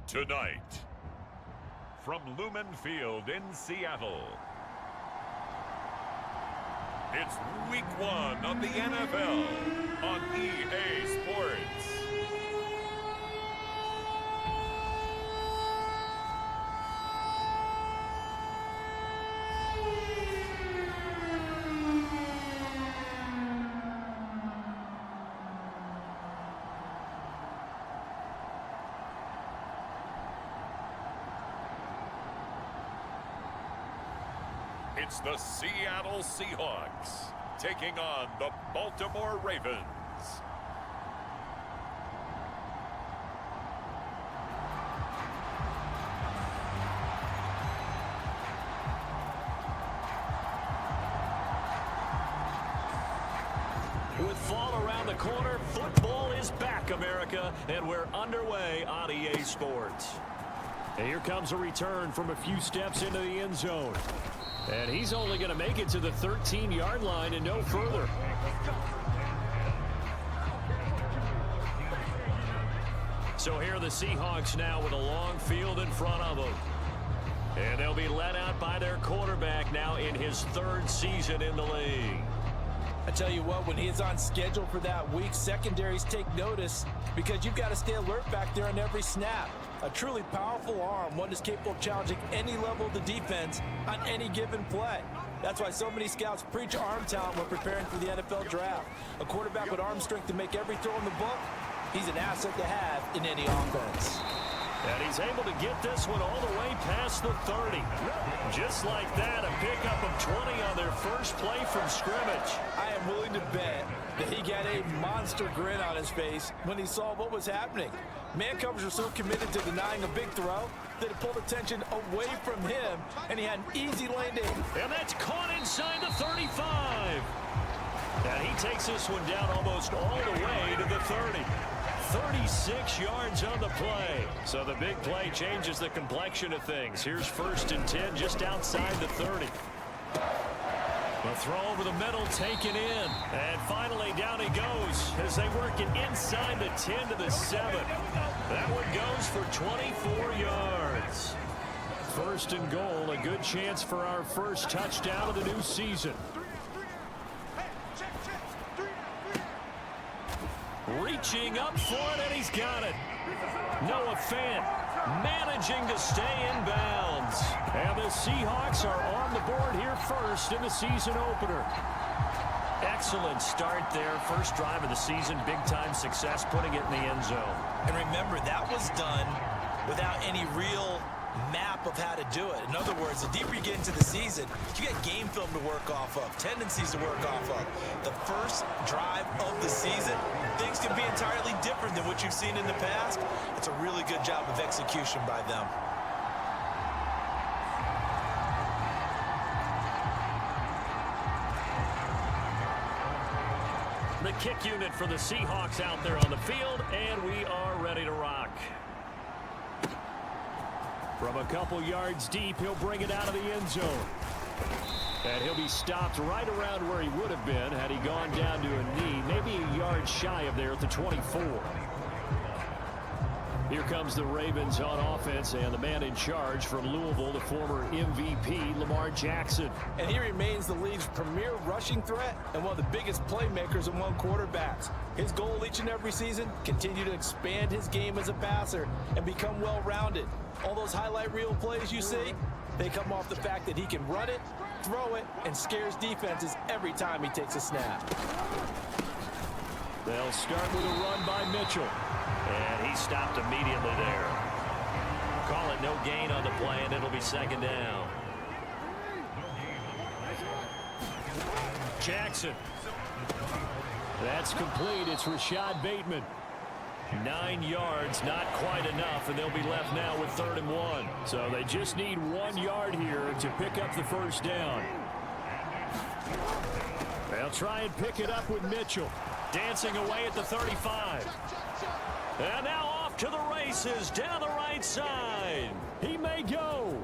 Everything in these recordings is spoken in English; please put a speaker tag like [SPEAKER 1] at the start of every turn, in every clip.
[SPEAKER 1] Tonight, from Lumen Field in Seattle, it's Week 1 of the NFL on EA Sports. It's the Seattle Seahawks taking on the Baltimore Ravens.
[SPEAKER 2] With fall around the corner, football is back, America, and we're underway on EA Sports. And here comes a return from a few steps into the end zone. And he's only going to make it to the 13-yard line and no further. So here are the Seahawks now with a long field in front of them. And they'll be led out by their quarterback now in his third season in the league.
[SPEAKER 3] I tell you what, when he's on schedule for that week, secondaries take notice because you've got to stay alert back there on every snap. A truly powerful arm, one is capable of challenging any level of the defense on any given play. That's why so many scouts preach arm talent when preparing for the NFL draft. A quarterback with arm strength to make every throw in the book, he's an asset to have in any offense.
[SPEAKER 2] And he's able to get this one all the way past the 30. Just like that, a pickup of 20 on their first play from scrimmage.
[SPEAKER 3] I am willing to bet that he got a monster grin on his face when he saw what was happening. Man coverage was so committed to denying a big throw that it pulled attention away from him, and he had an easy lane to him.
[SPEAKER 2] And that's caught inside the 35. And he takes this one down almost all the way to the 30. 36 yards on the play. So the big play changes the complexion of things. Here's 1st and 10 just outside the 30. The throw over the middle taken in. And finally down he goes as they work it inside the 10 to the 7. That one goes for 24 yards. 1st and goal, a good chance for our first touchdown of the new season. Reaching up for it, and he's got it. Noah Fant managing to stay in bounds. And the Seahawks are on the board here first in the season opener. Excellent start there. First drive of the season, big-time success, putting it in the end zone.
[SPEAKER 3] And remember, that was done without any real map of how to do it. In other words, the deeper you get into the season, you get game film to work off of, tendencies to work off of. The first drive of the season, things can be entirely different than what you've seen in the past. It's a really good job of execution by them.
[SPEAKER 2] The kick unit for the Seahawks out there on the field, and we are ready to rock. From a couple yards deep, he'll bring it out of the end zone. And he'll be stopped right around where he would have been had he gone down to a knee, maybe a yard shy of there at the 24. Here comes the Ravens on offense, and the man in charge from Louisville, the former MVP, Lamar Jackson.
[SPEAKER 3] And he remains the league's premier rushing threat and one of the biggest playmakers among quarterbacks. His goal each and every season, continue to expand his game as a passer and become well-rounded. All those highlight reel plays you see, they come off the fact that he can run it, throw it, and scares defenses every time he takes a snap.
[SPEAKER 2] They'll start with a run by Mitchell. And he stopped immediately there. Call it no gain on the play, and it'll be 2nd down. Jackson. That's complete. It's Rashad Bateman. 9 yards, not quite enough, and they'll be left now with 3rd and 1. So they just need 1 yard here to pick up the 1st down. They'll try and pick it up with Mitchell. Dancing away at the 35. And now off to the races down the right side. He may go.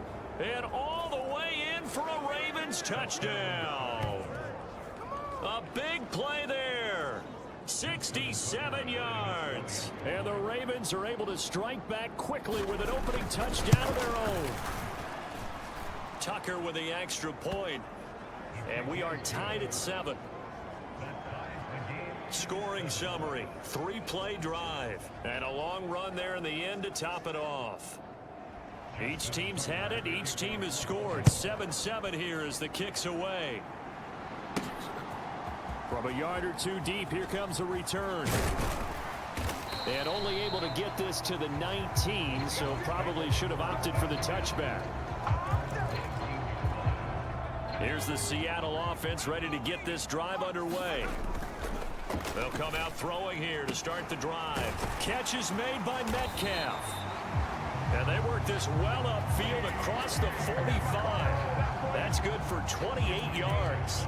[SPEAKER 2] And all the way in for a Ravens touchdown. A big play there. 67 yards. And the Ravens are able to strike back quickly with an opening touchdown of their own. Tucker with the extra point. And we are tied at 7. Scoring summary, 3-play drive. And a long run there in the end to top it off. Each team's had it. Each team has scored. 7-7 here as the kick's away. From a yard or two deep, here comes a return. And only able to get this to the 19, so probably should have opted for the touchback. Here's the Seattle offense ready to get this drive underway. They'll come out throwing here to start the drive. Catch is made by Metcalf. And they work this well upfield across the 45. That's good for 28 yards.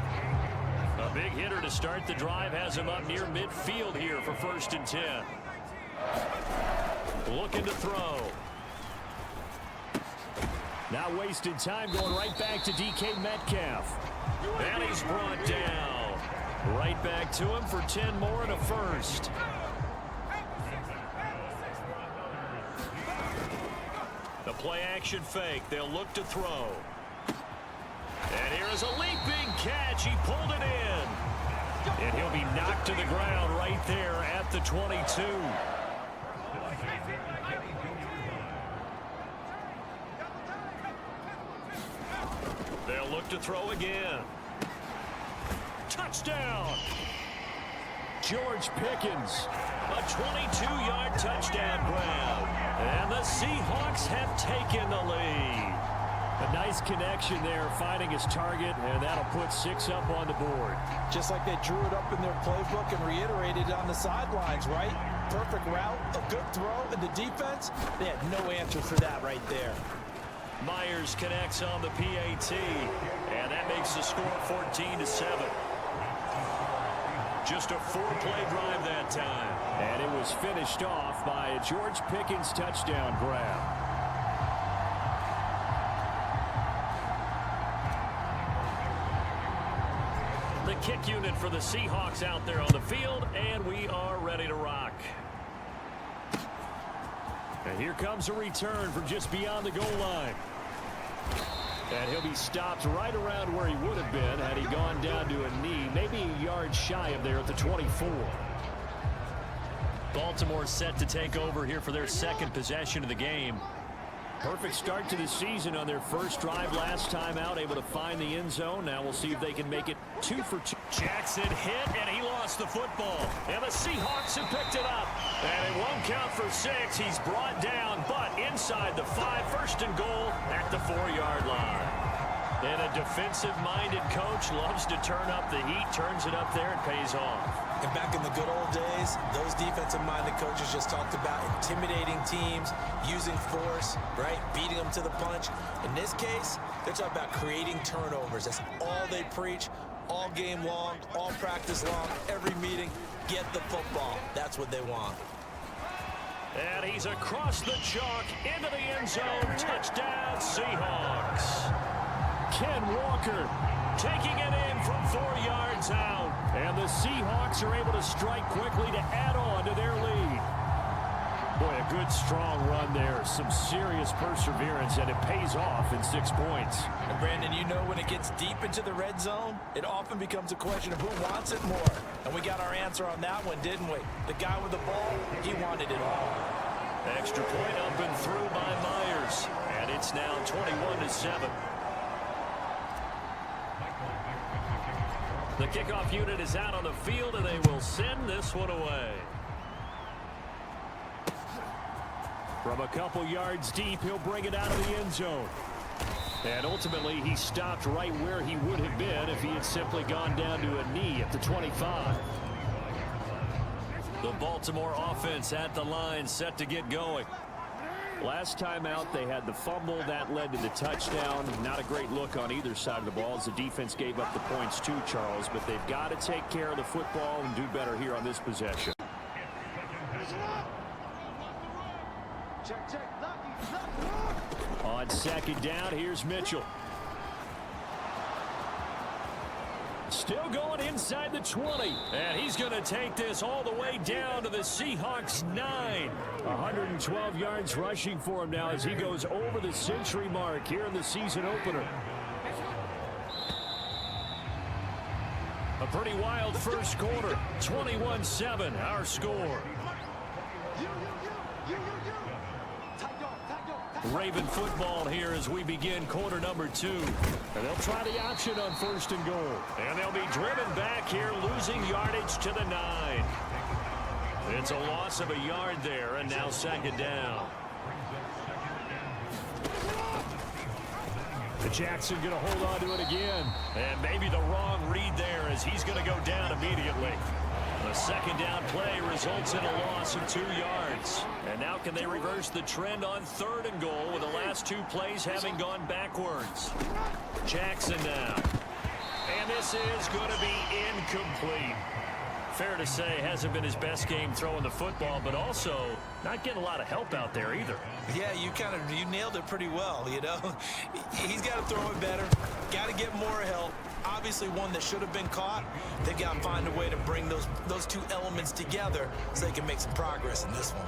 [SPEAKER 2] A big hitter to start the drive has him up near midfield here for 1st and 10. Looking to throw. Not wasting time, going right back to DK Metcalf. And he's brought down. Right back to him for 10 more and a first. The play action fake. They'll look to throw. And here is a leaping catch. He pulled it in. And he'll be knocked to the ground right there at the 22. They'll look to throw again. Touchdown! George Pickens, a 22-yard touchdown grab. And the Seahawks have taken the lead. A nice connection there, finding his target, and that'll put 6 up on the board.
[SPEAKER 3] Just like they drew it up in their playbook and reiterated it on the sidelines, right? Perfect route, a good throw, and the defense, they had no answer for that right there.
[SPEAKER 2] Myers connects on the PAT, and that makes the score 14-7. Just a 4-play drive that time. And it was finished off by a George Pickens touchdown grab. The kick unit for the Seahawks out there on the field, and we are ready to rock. And here comes a return from just beyond the goal line. And he'll be stopped right around where he would have been had he gone down to a knee, maybe a yard shy of there at the 24. Baltimore set to take over here for their second possession of the game. Perfect start to the season on their first drive last time out, able to find the end zone. Now we'll see if they can make it 2 for 2. Jackson hit, and he lost the football. And the Seahawks have picked it up. And it won't count for 6. He's brought down, but inside the 5, 1st and goal at the 4-yard line. And a defensive-minded coach loves to turn up the heat, turns it up there, and pays off.
[SPEAKER 3] And back in the good old days, those defensive-minded coaches just talked about intimidating teams, using force, right, beating them to the punch. In this case, they're talking about creating turnovers. That's all they preach, all game long, all practice long, every meeting. Get the football. That's what they want.
[SPEAKER 2] And he's across the chalk into the end zone. Touchdown, Seahawks. Ken Walker taking it in from 4 yards out. And the Seahawks are able to strike quickly to add on to their lead. Boy, a good, strong run there. Some serious perseverance, and it pays off in 6 points.
[SPEAKER 3] And Brandon, you know when it gets deep into the red zone, it often becomes a question of who wants it more. And we got our answer on that one, didn't we? The guy with the ball, he wanted it all.
[SPEAKER 2] Extra point up and through by Myers. And it's now 21-7. The kickoff unit is out on the field, and they will send this one away. From a couple yards deep, he'll bring it out of the end zone. And ultimately, he stopped right where he would have been if he had simply gone down to a knee at the 25. The Baltimore offense at the line, set to get going. Last time out, they had the fumble. That led to the touchdown. Not a great look on either side of the ball as the defense gave up the points too, Charles. But they've got to take care of the football and do better here on this possession. On 2nd down, here's Mitchell. Still going inside the 20. And he's going to take this all the way down to the Seahawks 9. 112 yards rushing for him now as he goes over the century mark here in the season opener. A pretty wild first quarter. 21-7, our score. Raven football here as we begin quarter number 2. And they'll try the option on 1st and goal. And they'll be driven back here, losing yardage to the 9. It's a loss of a yard there, and now 2nd down. The Jackson going to hold on to it again. And maybe the wrong read there as he's going to go down immediately. The 2nd down play results in a loss of 2 yards. And now can they reverse the trend on 3rd and goal with the last 2 plays having gone backwards? Jackson now. And this is going to be incomplete. Fair to say, hasn't been his best game throwing the football, but also not getting a lot of help out there either.
[SPEAKER 3] Yeah, you nailed it pretty well, you know. He's got to throw it better. Got to get more help. Obviously one that should have been caught. They've got to find a way to bring those 2 elements together so they can make some progress in this one.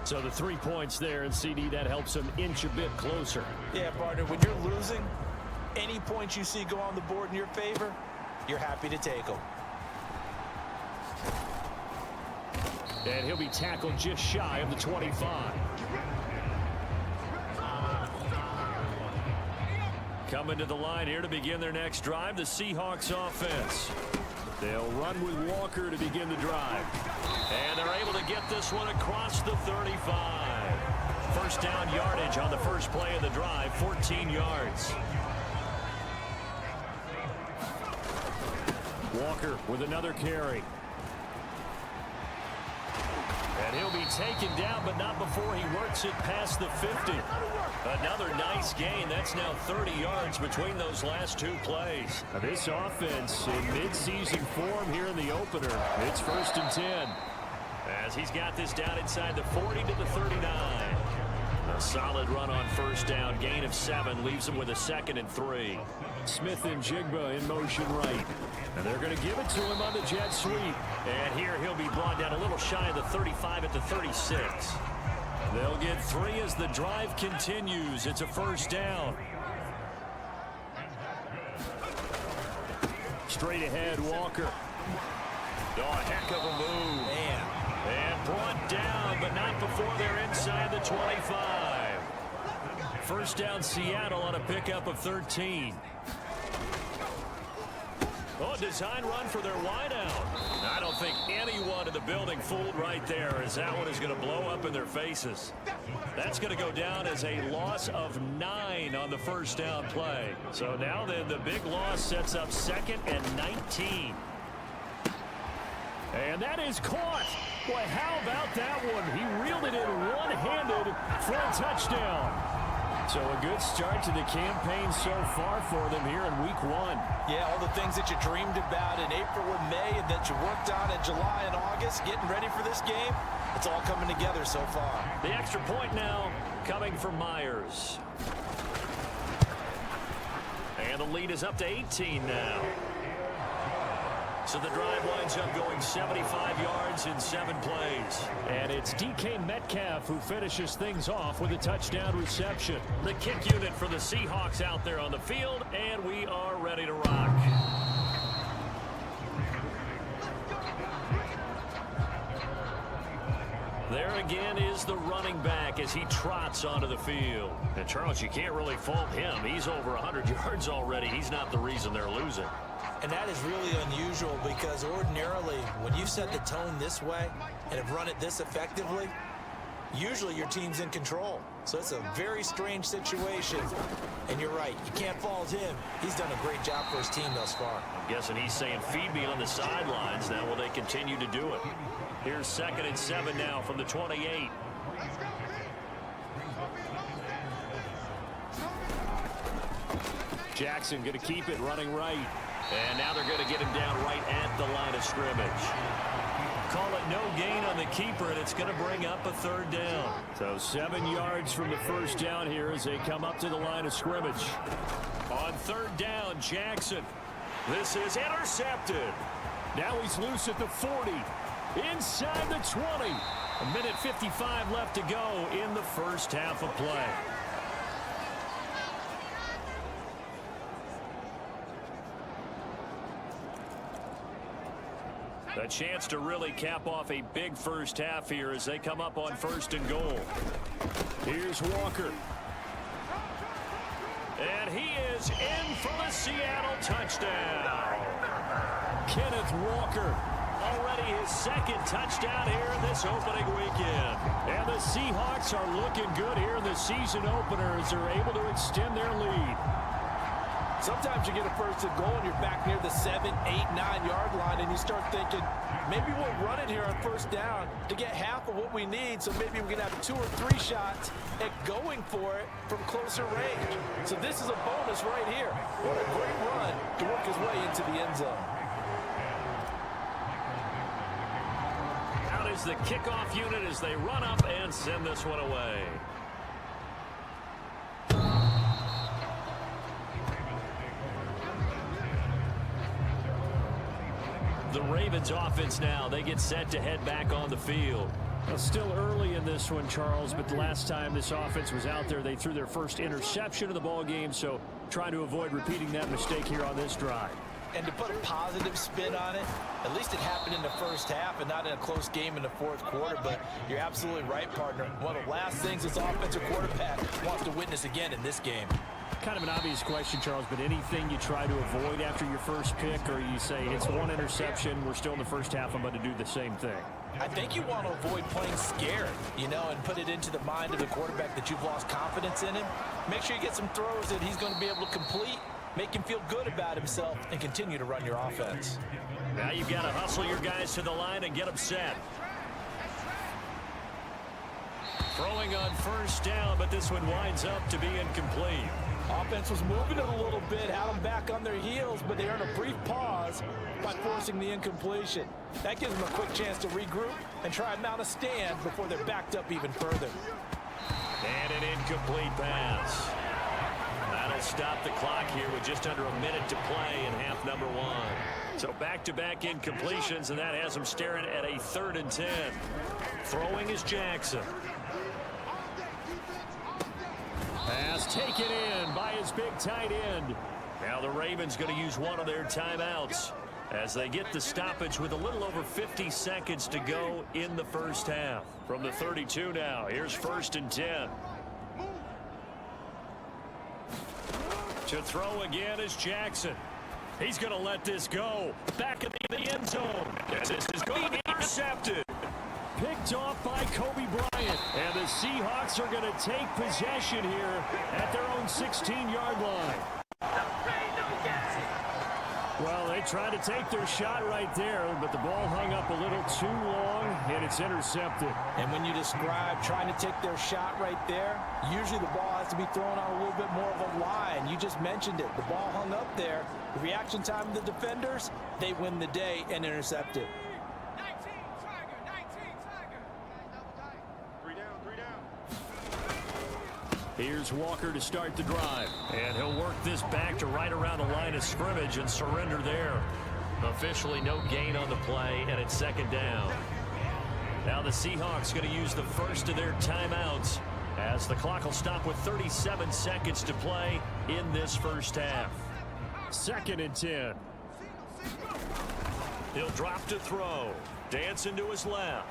[SPEAKER 2] So the 3 points there, and CD, that helps him inch a bit closer.
[SPEAKER 3] Yeah, partner, when you're losing, any points you see go on the board in your favor, you're happy to take them.
[SPEAKER 2] And he'll be tackled just shy of the 25. Coming to the line here to begin their next drive, the Seahawks offense. They'll run with Walker to begin the drive. And they're able to get this one across the 35. 1st down yardage on the first play of the drive, 14 yards. Walker with another carry. And he'll be taken down, but not before he works it past the 50. Another nice gain. That's now 30 yards between those last 2 plays. Now this offense in midseason form here in the opener. It's 1st and 10. As he's got this down inside the 40 to the 39. A solid run on 1st down. Gain of 7 leaves him with a 2nd and 3. Smith and Jigba in motion right. And they're going to give it to him on the jet sweep. And here he'll be brought down a little shy of the 35 at the 36. They'll get 3 as the drive continues. It's a 1st down. Straight ahead, Walker. Oh, a heck of a move.
[SPEAKER 3] Man.
[SPEAKER 2] And brought down, but not before they're inside the 25. 1st down, Seattle on a pickup of 13. Oh, design run for their wideout. I don't think anyone in the building fooled right there, as that one is going to blow up in their faces. That's going to go down as a loss of 9 on the 1st down play. So now then the big loss sets up 2nd and 19. And that is caught. Boy, how about that one? He reeled it in one-handed for a touchdown. So a good start to the campaign so far for them here in week 1.
[SPEAKER 3] Yeah, all the things that you dreamed about in April and May and that you worked on in July and August, getting ready for this game, it's all coming together so far.
[SPEAKER 2] The extra point now coming from Myers. And the lead is up to 18 now. So the drive winds up going 75 yards in 7 plays. And it's DK Metcalf who finishes things off with a touchdown reception. The kick unit for the Seahawks out there on the field, and we are ready to rock. There again is the running back as he trots onto the field. And Charles, you can't really fault him. He's over 100 yards already. He's not the reason they're losing.
[SPEAKER 3] And that is really unusual because ordinarily when you set the tone this way and have run it this effectively, usually your team's in control. So it's a very strange situation. And you're right, you can't fault him. He's done a great job for his team thus far.
[SPEAKER 2] I'm guessing he's saying feed me on the sidelines. Now will they continue to do it? Here's 2nd and 7 now from the 28. Jackson going to keep it running right. And now they're going to get him down right at the line of scrimmage. Call it no gain on the keeper, and it's going to bring up a third down. So 7 yards from the first down here as they come up to the line of scrimmage. On third down, Jackson. This is intercepted. Now he's loose at the 40. Inside the 20. A minute 55 left to go in the first half of play. A chance to really cap off a big first half here as they come up on first and goal. Here's Walker. And he is in for the Seattle touchdown. Kenneth Walker, already his second touchdown here in this opening weekend. And the Seahawks are looking good here in the season opener as they're able to extend their lead.
[SPEAKER 3] Sometimes you get a first and goal and you're back near the 7, 8, 9-yard line and you start thinking, maybe we'll run it here on first down to get half of what we need, so maybe we can have 2 or 3 shots at going for it from closer range. So this is a bonus right here. What a great run to work his way into the end zone.
[SPEAKER 2] Out is the kickoff unit as they run up and send this one away. The Ravens offense now, they get set to head back on the field. Well, still early in this one, Charles, but the last time this offense was out there, they threw their first interception of the ball game, so trying to avoid repeating that mistake here on this drive.
[SPEAKER 3] And to put a positive spin on it, at least it happened in the first half and not in a close game in the fourth quarter, but you're absolutely right, partner. One of the last things this offensive quarterback wants to witness again in this game.
[SPEAKER 2] Kind of an obvious question, Charles, but anything you try to avoid after your first pick, or you say it's one interception, we're still in the first half, I'm going to do the same thing?
[SPEAKER 3] I think you want to avoid playing scared, you know, and put it into the mind of the quarterback that you've lost confidence in him. Make sure you get some throws that he's going to be able to complete, make him feel good about himself, and continue to run your offense.
[SPEAKER 2] Now you've got to hustle your guys to the line and get them set. Throwing on first down, but this one winds up to be incomplete.
[SPEAKER 3] Offense was moving it a little bit, had them back on their heels, but they earned a brief pause by forcing the incompletion. That gives them a quick chance to regroup and try and mount a stand before they're backed up even further.
[SPEAKER 2] And an incomplete pass. That'll stop the clock here with just under a minute to play in half number 1. So back-to-back incompletions, and that has them staring at a 3rd and 10. Throwing is Jackson. Pass taken in by his big tight end. Now the Ravens going to use one of their timeouts as they get the stoppage with a little over 50 seconds to go in the first half. From the 32 now, here's 1st and 10. To throw again is Jackson. He's going to let this go. Back in the end zone. As this is going to be intercepted. Picked off by Kobe Bryant. And the Seahawks are going to take possession here at their own 16-yard line. Well, they tried to take their shot right there, but the ball hung up a little too long, and it's intercepted.
[SPEAKER 3] And when you describe trying to take their shot right there, usually the ball has to be thrown on a little bit more of a line. You just mentioned it. The ball hung up there. The reaction time of the defenders, they win the day and intercept it.
[SPEAKER 2] Here's Walker to start the drive. And he'll work this back to right around the line of scrimmage and surrender there. Officially no gain on the play, and it's 2nd down. Now the Seahawks going to use the first of their timeouts as the clock will stop with 37 seconds to play in this first half. 2nd and 10. He'll drop to throw. Dancing to his left.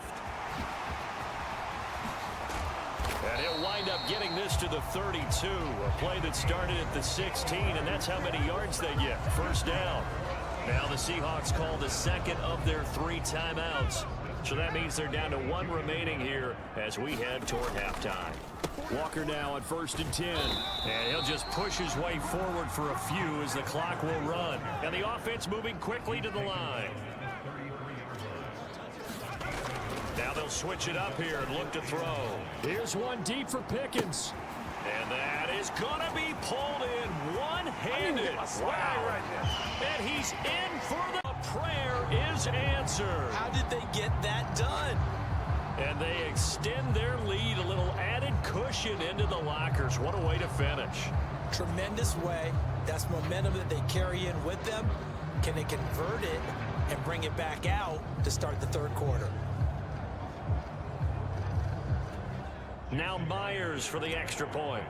[SPEAKER 2] And he'll wind up getting this to the 32. A play that started at the 16, and that's how many yards they get. 1st down. Now the Seahawks call the 2nd of their 3 timeouts. So that means they're down to 1 remaining here as we head toward halftime. Walker now on 1st and 10. And he'll just push his way forward for a few as the clock will run. And the offense moving quickly to the line. Now they'll switch it up here and look to throw. Here's one deep for Pickens. And that is going to be pulled in one-handed. Wow. And he's in for the prayer is answered.
[SPEAKER 3] How did they get that done?
[SPEAKER 2] possession into the lockers. What a way to finish.
[SPEAKER 3] Tremendous way. That's momentum that they carry in with them. Can they convert it and bring it back out to start the third quarter?
[SPEAKER 2] Now Myers for the extra point.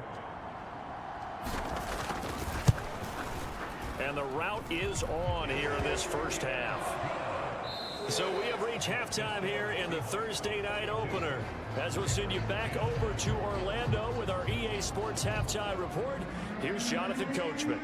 [SPEAKER 2] And the route is on here in this first half. So we have reached halftime here in the Thursday night opener. As we'll send you back over to Orlando with our EA Sports Halftime Report, here's Jonathan Coachman.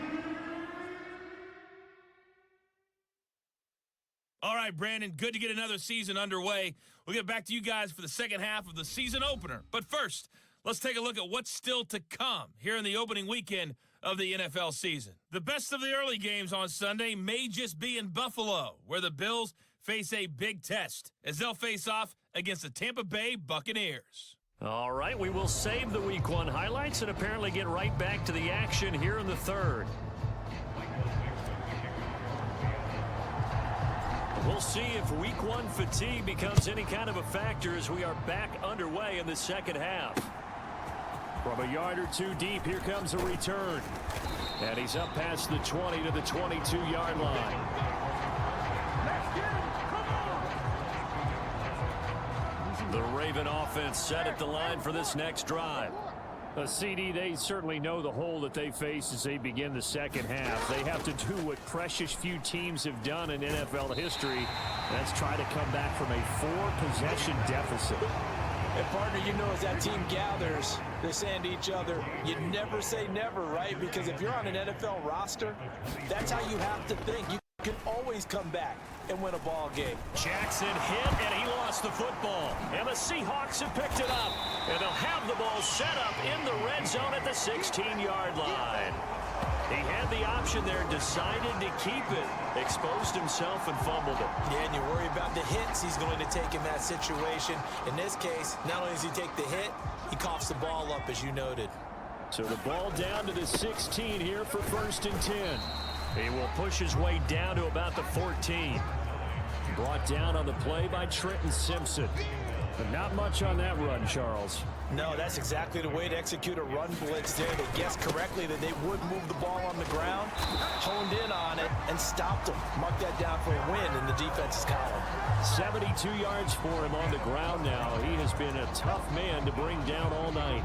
[SPEAKER 4] All right, Brandon, good to get another season underway. We'll get back to you guys for the second half of the season opener. But first, let's take a look at what's still to come here in the opening weekend of the NFL season. The best of the early games on Sunday may just be in Buffalo, where the Bills face a big test as they'll face off against the Tampa Bay Buccaneers.
[SPEAKER 2] All right, we will save the Week 1 highlights and apparently get right back to the action here in the third. We'll see if Week 1 fatigue becomes any kind of a factor as we are back underway in the second half. From a yard or two deep, here comes a return. And he's up past the 20 to the 22-yard line. The Raven offense set at the line for this next drive. CD, they certainly know the hole that they face as they begin the second half. They have to do what precious few teams have done in NFL history. That's try to come back from a 4-possession deficit.
[SPEAKER 3] And partner, you know, as that team gathers, they're saying to each other, you never say never, right? Because if you're on an NFL roster, that's how you have to think. You can always come back and win a ball game.
[SPEAKER 2] Jackson hit, and he lost the football. And the Seahawks have picked it up. And they'll have the ball set up in the red zone at the 16-yard line. He had the option there, decided to keep it, exposed himself and fumbled it.
[SPEAKER 3] Yeah, and you worry about the hits he's going to take in that situation. In this case, not only does he take the hit, he coughs the ball up, as you noted.
[SPEAKER 2] So the ball down to the 16 here for 1st and 10. He will push his way down to about the 14. Brought down on the play by Trenton Simpson. But not much on that run, Charles.
[SPEAKER 3] No, that's exactly the way to execute a run blitz there. They guessed correctly that they would move the ball on the ground, honed in on it, and stopped them. Mark that down for a win in the defense's column.
[SPEAKER 2] 72 yards for him on the ground now. He has been a tough man to bring down all night.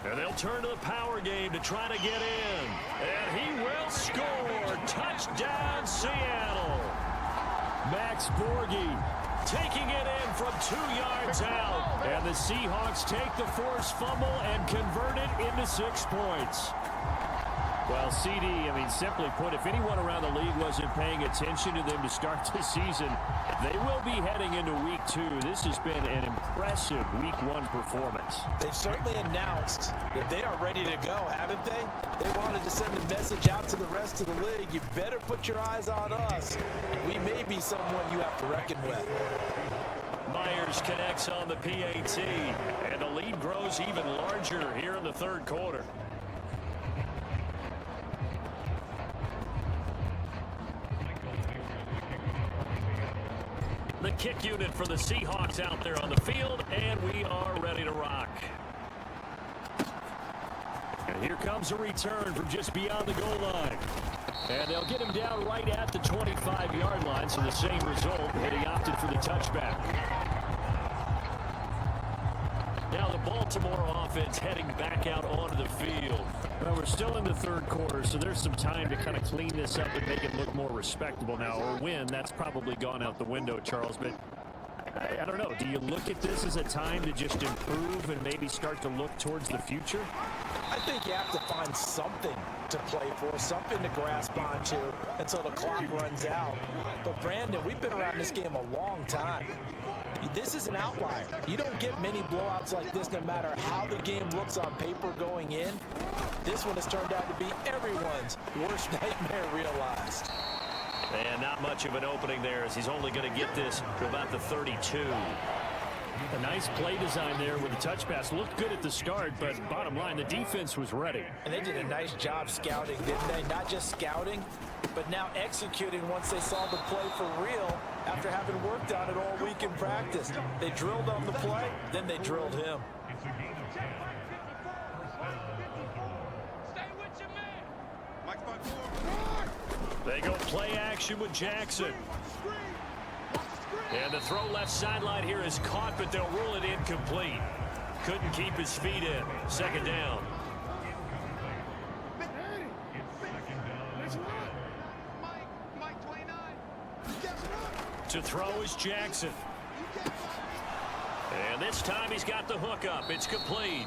[SPEAKER 2] And they'll turn to the power game to try to get in. And he will score. Touchdown, Seattle. Max Borghi taking it in from 2 yards out. And the Seahawks take the forced fumble and convert it into 6 points. Well, CD, I mean, simply put, if anyone around the league wasn't paying attention to them to start the season, they will be heading into Week 2. This has been an impressive Week 1 performance.
[SPEAKER 3] They've certainly announced that they are ready to go, haven't they? They wanted to send a message out to the rest of the league. You better put your eyes on us. We may be someone you have to reckon with.
[SPEAKER 2] Myers connects on the PAT, and the lead grows even larger here in the third quarter. The kick unit for the Seahawks out there on the field, and we are ready to rock. And here comes a return from just beyond the goal line. And they'll get him down right at the 25-yard line, so the same result, but he opted for the touchback. Now the Baltimore offense heading back out onto the field. Well, we're still in the third quarter, so there's some time to kind of clean this up and make it look more respectable now. Or win, that's probably gone out the window, Charles. But I don't know. Do you look at this as a time to just improve and maybe start to look towards the future?
[SPEAKER 3] I think you have to find something to play for, something to grasp onto until the clock runs out. But, Brandon, we've been around this game a long time. This is an outlier. You don't get many blowouts like this no matter how the game looks on paper going in. This one has turned out to be everyone's worst nightmare realized.
[SPEAKER 2] And not much of an opening there as he's only going to get this to about the 32. A nice play design there with the touch pass. Looked good at the start, but bottom line, the defense was ready.
[SPEAKER 3] And they did a nice job scouting, didn't they? Not just scouting, but now executing once they saw the play for real after having worked on it all week in practice. They drilled on the play, then they drilled him.
[SPEAKER 2] They go play action with Jackson. And the throw left sideline here is caught, but they'll rule it incomplete. Couldn't keep his feet in. Second down. To throw is Jackson. And this time he's got the hook up. It's complete.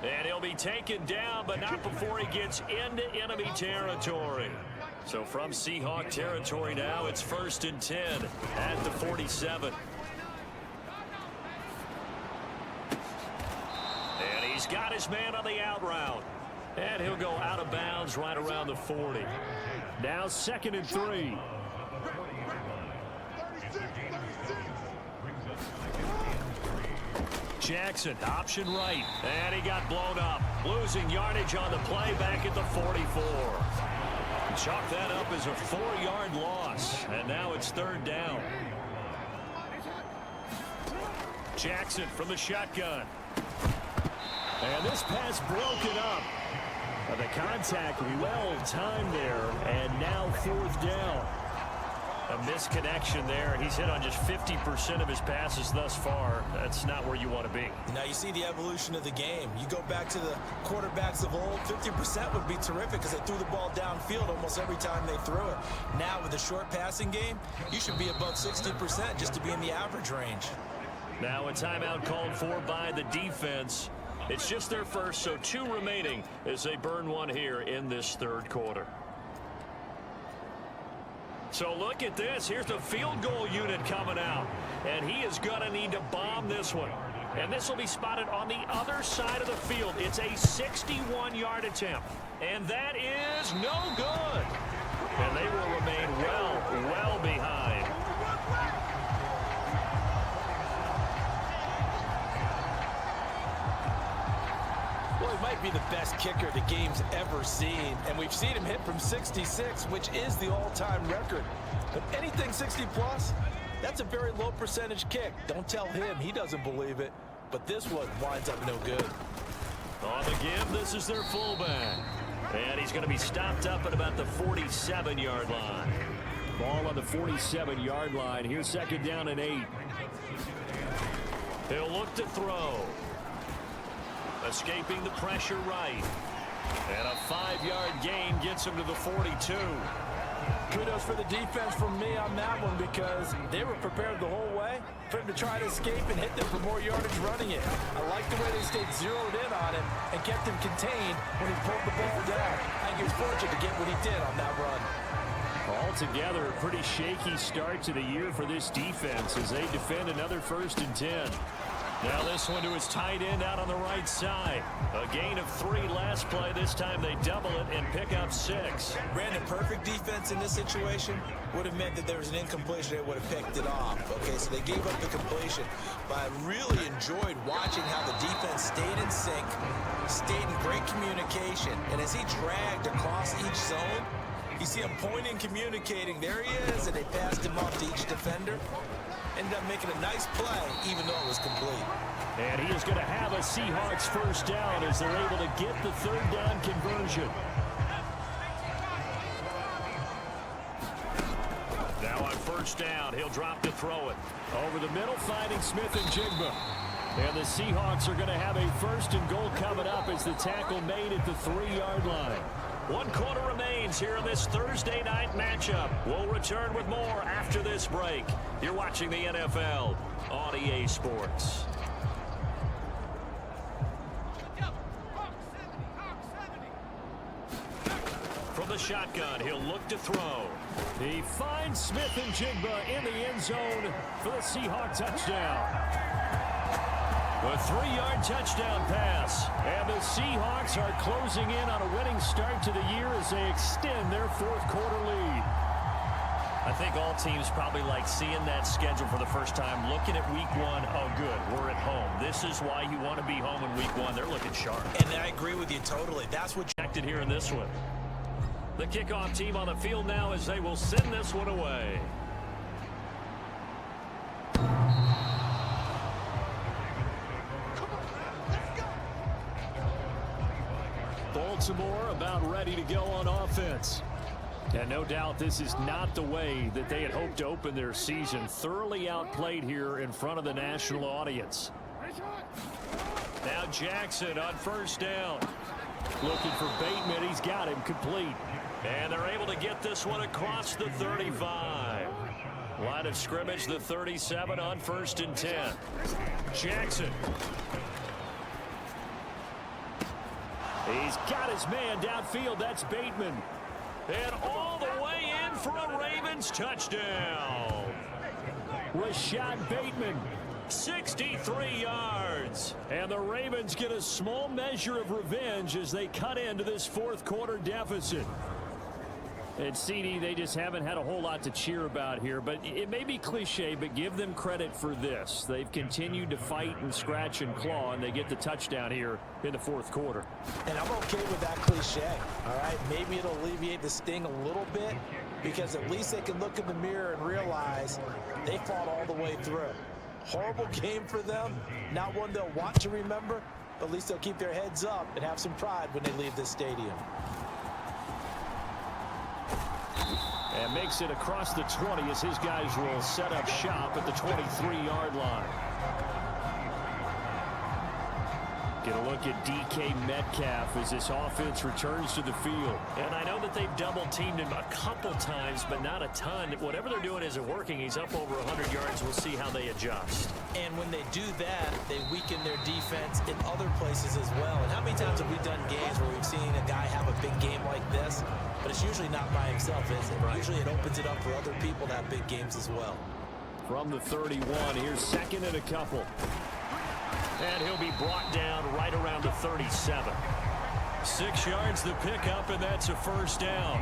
[SPEAKER 2] And he'll be taken down, but not before he gets into enemy territory. So from Seahawk territory now, it's 1st and 10 at the 47. And he's got his man on the out route. And he'll go out of bounds right around the 40. Now 2nd and 3. Jackson, option right, and he got blown up. Losing yardage on the play back at the 44. Chalk that up as a 4-yard loss, and now it's 3rd down. Jackson from the shotgun. And this pass broken up. The contact well timed there, and now 4th down. A misconnection there. He's hit on just 50% of his passes thus far. That's not where you want to be.
[SPEAKER 3] Now you see the evolution of the game. You go back to the quarterbacks of old, 50% would be terrific because they threw the ball downfield almost every time they threw it. Now with the short passing game, you should be above 60% just to be in the average range.
[SPEAKER 2] Now a timeout called for by the defense. It's just their first, so 2 remaining as they burn one here in this 3rd quarter. So look at this. Here's the field goal unit coming out. And he is going to need to bomb this one. And this will be spotted on the other side of the field. It's a 61-yard attempt. And that is no good. And they will remain well behind.
[SPEAKER 3] Well, he might be the best kicker the game's ever seen. And we've seen him hit from 66, which is the all-time record. But anything 60-plus, that's a very low percentage kick. Don't tell him he doesn't believe it. But this one winds up no good.
[SPEAKER 2] On the give, this is their fullback. And he's going to be stopped up at about the 47-yard line. Ball on the 47-yard line. Here's 2nd down and 8. He'll look to throw. Escaping the pressure right. And a 5-yard gain gets him to the 42.
[SPEAKER 3] Kudos for the defense from me on that one because they were prepared the whole way for him to try to escape and hit them for more yardage running it. I like the way they stayed zeroed in on him and kept him contained when he pulled the ball down. I think he was fortunate to get what he did on that run.
[SPEAKER 2] Altogether, a pretty shaky start to the year for this defense as they defend another 1st and 10. Now this one to his tight end out on the right side. A gain of 3 last play. This time they double it and pick up 6.
[SPEAKER 3] Brandon, perfect defense in this situation would have meant that there was an incompletion. They would have picked it off. Okay, so they gave up the completion. But I really enjoyed watching how the defense stayed in sync, stayed in great communication. And as he dragged across each zone, you see him pointing, communicating. There he is, and they passed him off to each defender. Ended up making a nice play, even though it was complete.
[SPEAKER 2] And he is going to have a Seahawks 1st down as they're able to get the 3rd down conversion. Now on 1st down, he'll drop to throw it. Over the middle, finding Smith and Jigba. And the Seahawks are going to have a 1st and goal coming up as the tackle made at the 3-yard line. 1 quarter remains here in this Thursday night matchup. We'll return with more after this break. You're watching the NFL on EA Sports. From the shotgun, he'll look to throw. He finds Smith and Jigba in the end zone for the Seahawks touchdown. A 3-yard touchdown pass. And the Seahawks are closing in on a winning start to the year as they extend their 4th quarter lead. I think all teams probably like seeing that schedule for the first time, looking at week 1. Oh, good, we're at home. This is why you want to be home in week 1. They're looking sharp.
[SPEAKER 3] And I agree with you totally. That's what
[SPEAKER 2] you acted here in this one. The kickoff team on the field now as they will send this one away. Baltimore about ready to go on offense. And no doubt this is not the way that they had hoped to open their season. Thoroughly outplayed here in front of the national audience. Now Jackson on first down. Looking for Bateman. He's got him complete. And they're able to get this one across the 35. Line of scrimmage, the 37 on 1st and 10. Jackson. He's got his man downfield. That's Bateman. And all the way in for a Ravens touchdown. Rashad Bateman, 63 yards. And the Ravens get a small measure of revenge as they cut into this fourth quarter deficit. And CD, they just haven't had a whole lot to cheer about here, but it may be cliche, but give them credit for this. They've continued to fight and scratch and claw, and they get the touchdown here in the fourth quarter.
[SPEAKER 3] And I'm okay with that cliche, all right? Maybe it'll alleviate the sting a little bit because at least they can look in the mirror and realize they fought all the way through. Horrible game for them, not one they'll want to remember, but at least they'll keep their heads up and have some pride when they leave this stadium.
[SPEAKER 2] And makes it across the 20 as his guys will set up shop at the 23-yard line. Get a look at DK Metcalf as this offense returns to the field. And I know that they've double-teamed him a couple times, but not a ton. Whatever they're doing isn't working. He's up over 100 yards. We'll see how they adjust.
[SPEAKER 3] And when they do that, they weaken their defense in other places as well. And how many times have we done games where we've seen a guy have a big game like this? But it's usually not by himself, is it? Right. Usually it opens it up for other people to have big games as well.
[SPEAKER 2] From the 31, here's second and a couple. And he'll be brought down right around the 37. 6 yards the pickup, and that's a first down.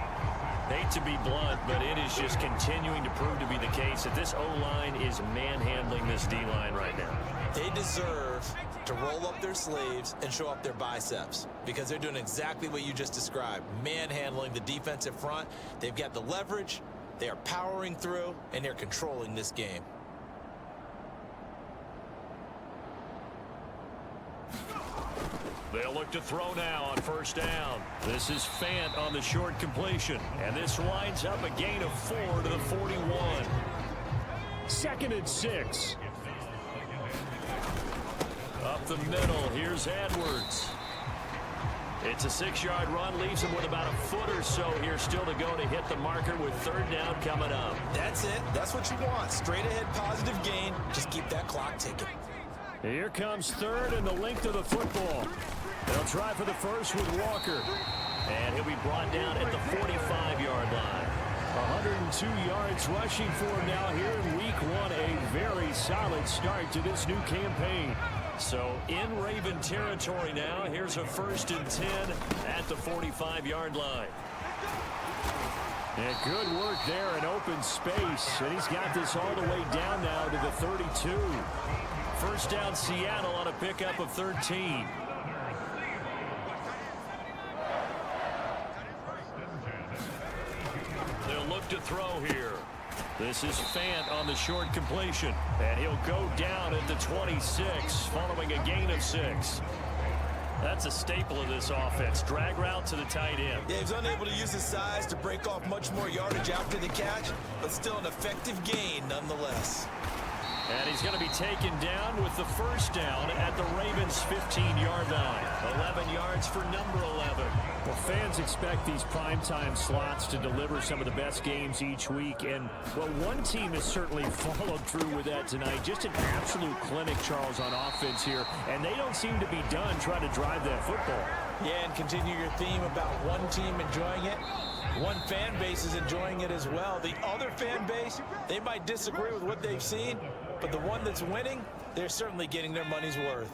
[SPEAKER 2] Hate to be blunt, but it is just continuing to prove to be the case that this O-line is manhandling this D-line right now.
[SPEAKER 3] They deserve to roll up their sleeves and show up their biceps because they're doing exactly what you just described, manhandling the defensive front. They've got the leverage, they are powering through, and they're controlling this game.
[SPEAKER 2] They'll look to throw now on first down. This is Fant on the short completion. And this winds up a gain of 4 to the 41. 2nd and 6. Up the middle, here's Edwards. It's a 6-yard run, leaves him with about a foot or so here still to go to hit the marker with third down coming up.
[SPEAKER 3] That's it. That's what you want. Straight ahead positive gain. Just keep that clock ticking.
[SPEAKER 2] Here comes third and the length of the football. They'll try for the first with Walker. And he'll be brought down at the 45-yard line. 102 yards rushing for him now here in week 1. A very solid start to this new campaign. So in Raven territory now. Here's a 1st and 10 at the 45-yard line. And good work there in open space. And he's got this all the way down now to the 32. First down Seattle on a pickup of 13. They'll look to throw here. This is Fant on the short completion. And he'll go down at the 26 following a gain of 6. That's a staple of this offense. Drag route to the tight end.
[SPEAKER 3] Yeah, he's unable to use his size to break off much more yardage after the catch, but still an effective gain nonetheless.
[SPEAKER 2] And he's going to be taken down with the first down at the Ravens' 15-yard line. 11 yards for number 11. Well, fans expect these primetime slots to deliver some of the best games each week. And, well, one team has certainly followed through with that tonight. Just an absolute clinic, Charles, on offense here. And they don't seem to be done trying to drive that football.
[SPEAKER 3] Yeah, and continue your theme about one team enjoying it. One fan base is enjoying it as well. The other fan base, they might disagree with what they've seen, but the one that's winning, they're certainly getting their money's worth.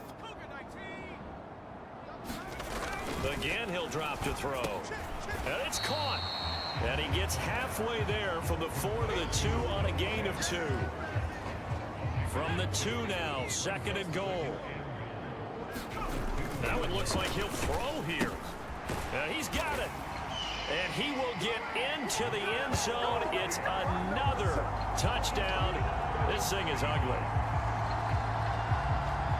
[SPEAKER 2] Again, he'll drop to throw. And it's caught. And he gets halfway there from the 4 to the 2 on a gain of 2. From the 2 now, 2nd and goal. Now it looks like he'll throw here. He's got it. And he will get into the end zone. It's another touchdown. This thing is ugly.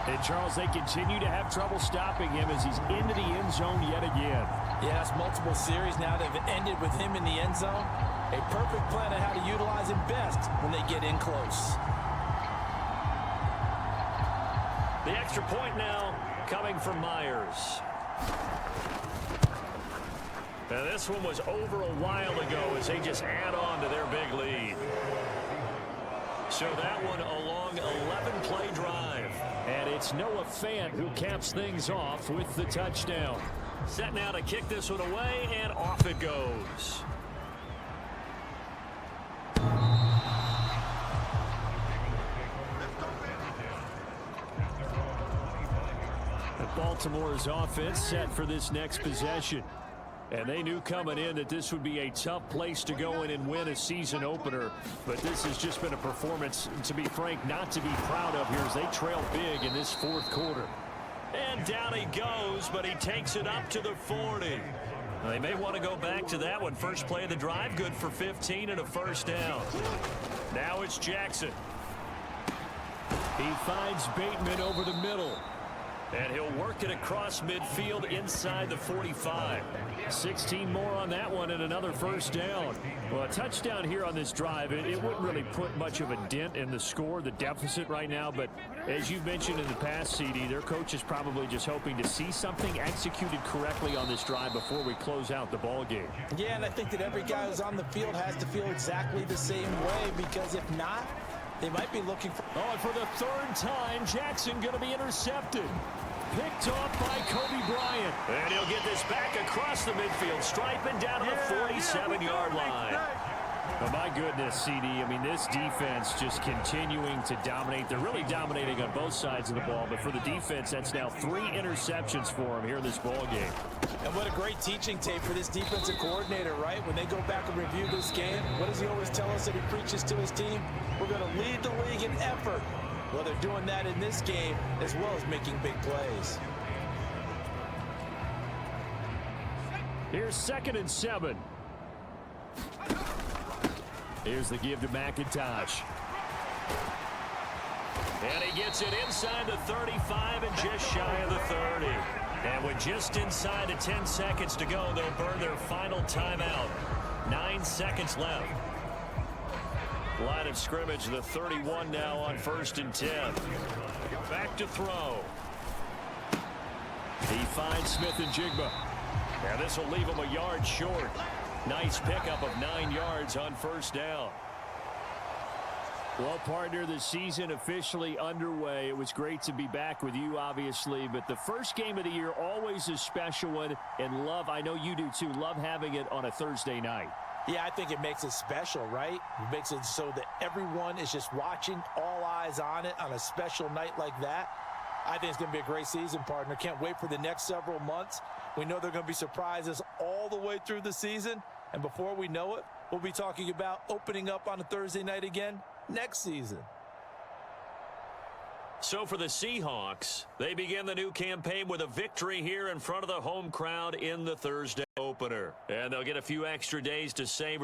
[SPEAKER 2] And, Charles, they continue to have trouble stopping him as he's into the end zone yet again.
[SPEAKER 3] Yeah, it's multiple series now that have ended with him in the end zone. A perfect plan on how to utilize him best when they get in close.
[SPEAKER 2] The extra point now coming from Myers. Now this one was over a while ago as they just add on to their big lead. So that one a long 11-play drive. And it's Noah Fant who caps things off with the touchdown. Set now to kick this one away, and off it goes. Baltimore's offense set for this next possession. And they knew coming in that this would be a tough place to go in and win a season opener. But this has just been a performance, to be frank, not to be proud of here as they trail big in this fourth quarter. And down he goes, but he takes it up to the 40. Well, they may want to go back to that one. First play of the drive, good for 15 and a first down. Now it's Jackson. He finds Bateman over the middle. And he'll work it across midfield inside the 45. 16 more on that one and another first down. Well, a touchdown here on this drive, it wouldn't really put much of a dent in the score, the deficit right now. But as you've mentioned in the past, CD, their coach is probably just hoping to see something executed correctly on this drive before we close out the ball game.
[SPEAKER 3] Yeah, and I think that every guy who's on the field has to feel exactly the same way, because if not, they might be looking for...
[SPEAKER 2] Oh, and for the third time, Jackson going to be intercepted. Picked off by Kobe Bryant. And he'll get this back across the midfield stripe and down to the 47-yard line. Oh, my goodness, CD. I mean, this defense just continuing to dominate. They're really dominating on both sides of the ball. But for the defense, that's now 3 interceptions for them here in this ball game.
[SPEAKER 3] And what a great teaching tape for this defensive coordinator, right? When they go back and review this game, what does he always tell us that he preaches to his team? We're going to lead the league in effort. Well, they're doing that in this game as well as making big plays.
[SPEAKER 2] Here's 2nd and 7. Here's the give to McIntosh. And he gets it inside the 35 and just shy of the 30. And with just inside of 10 seconds to go, they'll burn their final timeout. 9 seconds left. Line of scrimmage, the 31 now on 1st and 10. Back to throw. He finds Smith and Jigba. Now this will leave him a yard short. Nice pickup of 9 yards on first down. Well, partner, the season officially underway. It was great to be back with you, obviously, but the first game of the year, always a special one. And love, I know you do too, love having it on a Thursday night.
[SPEAKER 3] Yeah, I think it makes it special, right? It makes it so that everyone is just watching, all eyes on it on a special night like that. I think it's going to be a great season, partner. Can't wait for the next several months. We know there are going to be surprises all the way through the season. And before we know it, we'll be talking about opening up on a Thursday night again next season.
[SPEAKER 2] So for the Seahawks, they begin the new campaign with a victory here in front of the home crowd in the Thursday opener. And they'll get a few extra days to savor